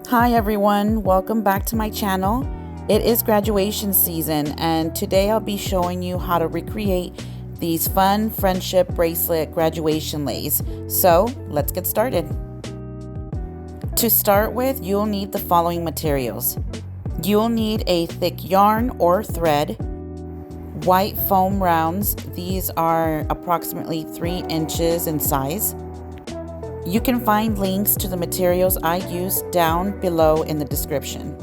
Hi everyone, welcome back to my channel. It is graduation season and today I'll be showing you how to recreate these fun friendship bracelet graduation leis. So let's get started. To start with, you'll need the following materials. You'll need a thick yarn or thread, white foam rounds. These are approximately 3 inches in size. You can find links to the materials I used down below in the description.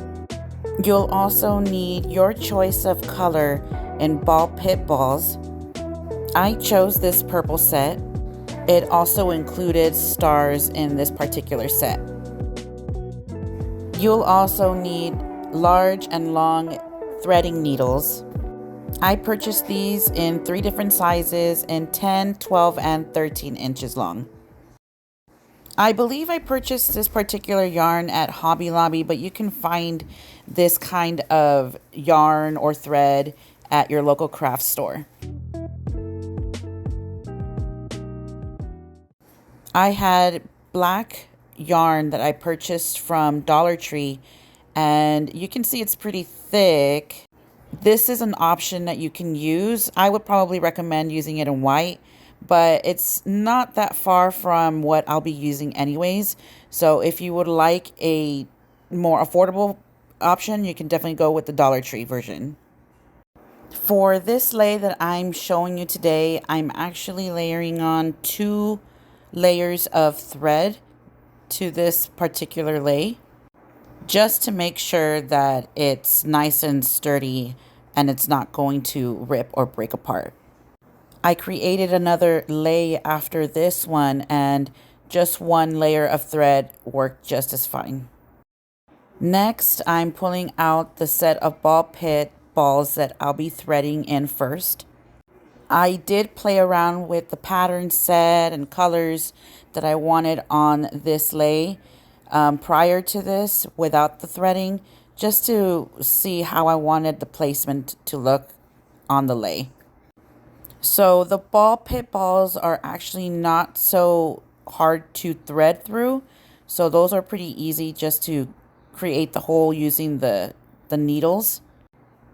You'll also need your choice of color in ball pit balls. I chose this purple set. It also included stars in this particular set. You'll also need large and long threading needles. I purchased these in 3 different sizes in 10, 12, and 13 inches long. I believe I purchased this particular yarn at Hobby Lobby, but you can find this kind of yarn or thread at your local craft store. I had black yarn that I purchased from Dollar Tree, and you can see it's pretty thick. This is an option that you can use. I would probably recommend using it in white, but it's not that far from what I'll be using anyways. So if you would like a more affordable option, you can definitely go with the Dollar Tree version. For this lei that I'm showing you today, I'm actually layering on 2 layers of thread to this particular lei, just to make sure that it's nice and sturdy and it's not going to rip or break apart. I created another lei after this one, and just 1 layer of thread worked just as fine. Next, I'm pulling out the set of ball pit balls that I'll be threading in first. I did play around with the pattern set and colors that I wanted on this lei prior to this without the threading, just to see how I wanted the placement to look on the lei. So the ball pit balls are actually not so hard to thread through. So those are pretty easy just to create the hole using the needles.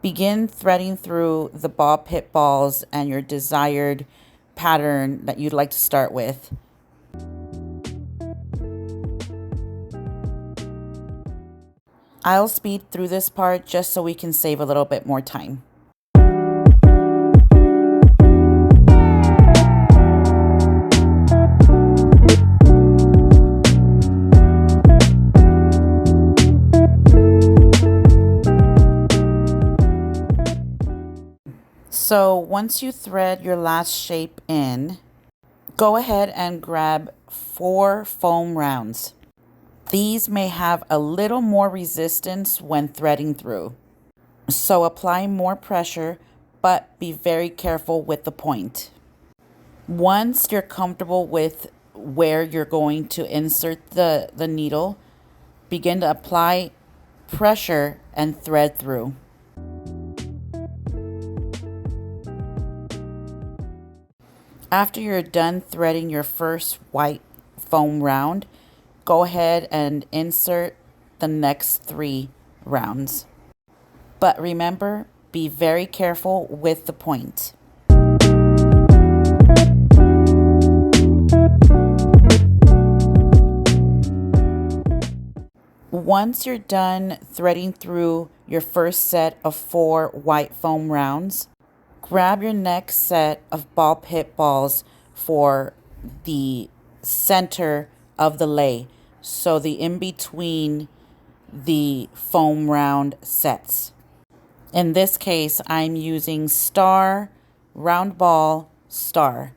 Begin threading through the ball pit balls and your desired pattern that you'd like to start with. I'll speed through this part just so we can save a little bit more time. So once you thread your last shape in, go ahead and grab 4 foam rounds. These may have a little more resistance when threading through, so apply more pressure, but be very careful with the point. Once you're comfortable with where you're going to insert the needle, begin to apply pressure and thread through. After you're done threading your first white foam round, go ahead and insert the next 3 rounds. But remember, be very careful with the point. Once you're done threading through your first set of 4 white foam rounds, grab your next set of ball pit balls for the center of the lei, so the in-between the foam round sets. In this case, I'm using star, round ball, star.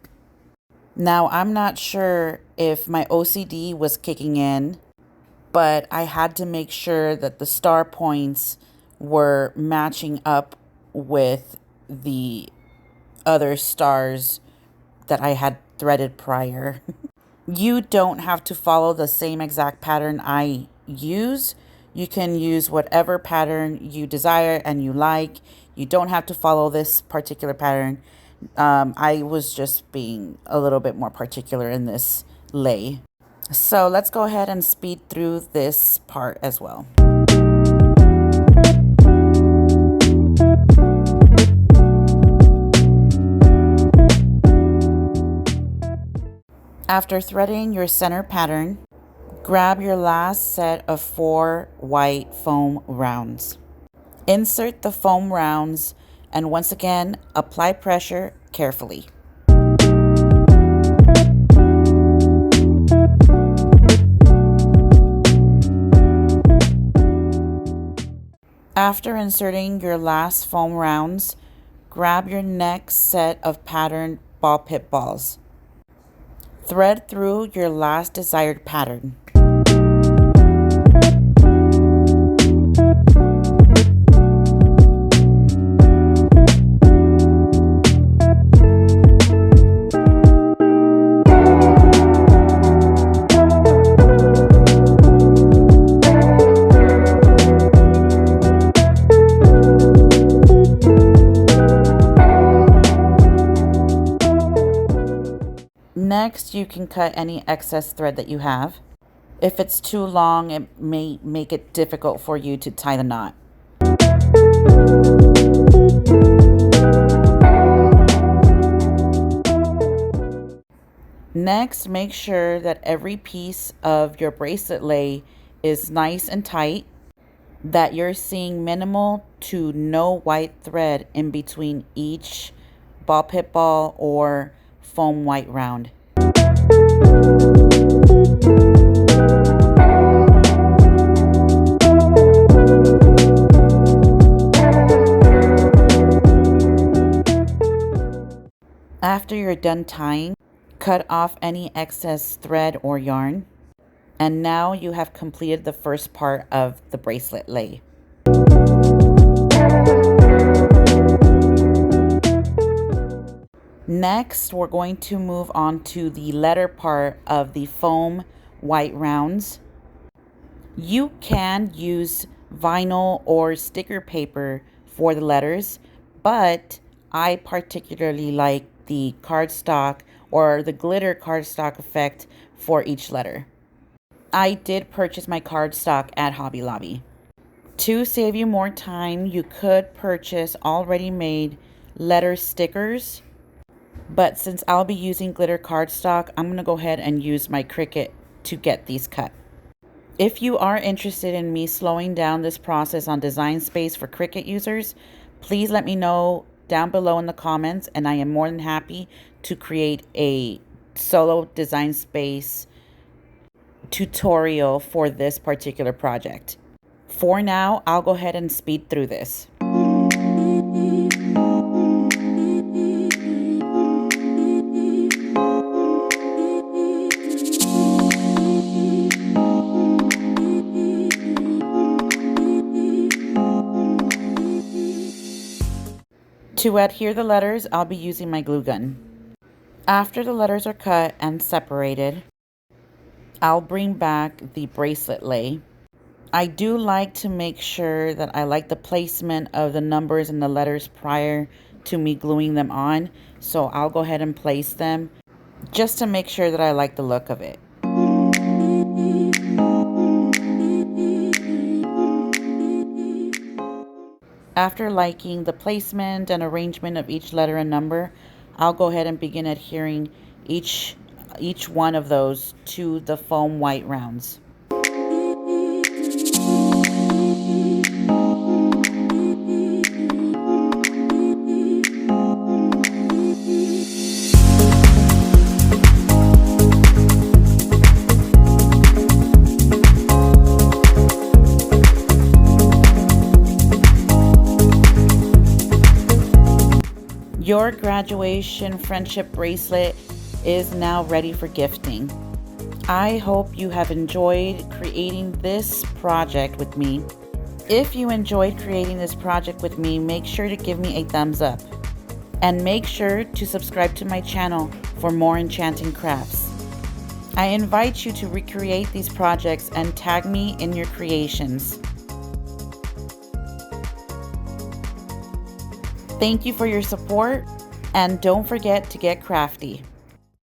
Now, I'm not sure if my OCD was kicking in, but I had to make sure that the star points were matching up with the other stars that I had threaded prior. You don't have to follow the same exact pattern I use. You can use whatever pattern you desire and you like. You don't have to follow this particular pattern. I was just being a little bit more particular in this lei. So let's go ahead and speed through this part as well. After threading your center pattern, grab your last set of 4 white foam rounds. Insert the foam rounds and once again, apply pressure carefully. After inserting your last foam rounds, grab your next set of patterned ball pit balls. Thread through your last desired pattern. Next, you can cut any excess thread that you have. If it's too long, it may make it difficult for you to tie the knot. Next, make sure that every piece of your bracelet lei is nice and tight, that you're seeing minimal to no white thread in between each ball pit ball or foam white round. After you're done tying, cut off any excess thread or yarn. And now you have completed the first part of the bracelet lei. Next, we're going to move on to the letter part of the foam white rounds. You can use vinyl or sticker paper for the letters, but I particularly like the cardstock or the glitter cardstock effect for each letter. I did purchase my cardstock at Hobby Lobby. To save you more time, you could purchase already made letter stickers, but since I'll be using glitter cardstock, I'm going to go ahead and use my Cricut to get these cut. If you are interested in me slowing down this process on Design Space for Cricut users, please let me know down below in the comments, and I am more than happy to create a solo Design Space tutorial for this particular project. For now, I'll go ahead and speed through this. To adhere the letters, I'll be using my glue gun. After the letters are cut and separated, I'll bring back the bracelet lei. I do like to make sure that I like the placement of the numbers and the letters prior to me gluing them on, so I'll go ahead and place them just to make sure that I like the look of it. After liking the placement and arrangement of each letter and number, I'll go ahead and begin adhering each one of those to the foam white rounds. Your graduation friendship bracelet is now ready for gifting. I hope you have enjoyed creating this project with me. If you enjoyed creating this project with me, make sure to give me a thumbs up. And make sure to subscribe to my channel for more enchanting crafts. I invite you to recreate these projects and tag me in your creations. Thank you for your support, and don't forget to get crafty.